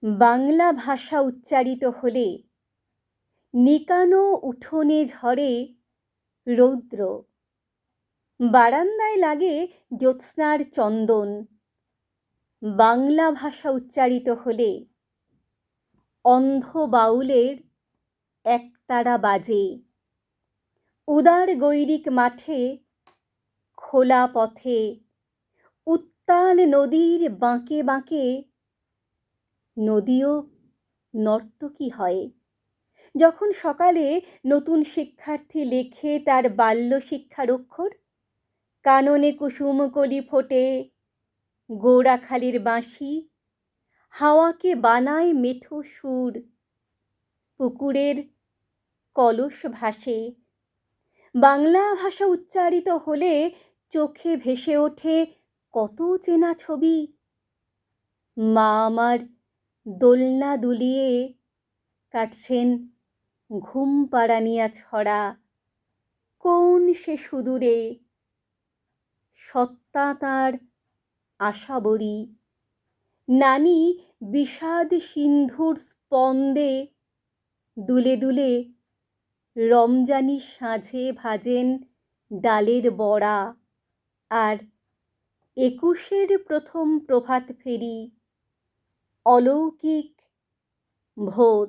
বাংলা ভাষা উচ্চারিত হলে নিকানো উঠোনে ঝরে রৌদ্র, বারান্দায় লাগে জ্যোৎস্নার চন্দন। বাংলা ভাষা উচ্চারিত হলে অন্ধ বাউলের একতারা বাজে। উদার গৈরিক মাঠে, খোলা পথে, উত্তাল নদীর বাঁকে বাঁকে নদীও নর্তকী হয়। যখন সকালে নতুন শিক্ষার্থী লেখে তার বাল্য শিক্ষার অক্ষর, কাননে কুসুম কলি ফোটে, গৌড়াখালির বাঁশি হাওয়াকে বানায় মেঠো সুর, পুকুরের কলস ভাসে। বাংলা ভাষা উচ্চারিত হলে চোখে ভেসে ওঠে কত চেনা ছবি। মা আমার দোলনা দুলিয়ে কাটছেন ঘুম পাড়ানিয়া ছড়া, কোন সে সুদূরে সত্তা তাঁর আশাবরী। নানি বিষাদ সিন্ধুর স্পন্দে দুলে দুলে রমজানি সাঁঝে ভাজেন ডালের বড়া। আর ২১-এর প্রথম প্রভাত ফেরি অলৌকিক ভোর।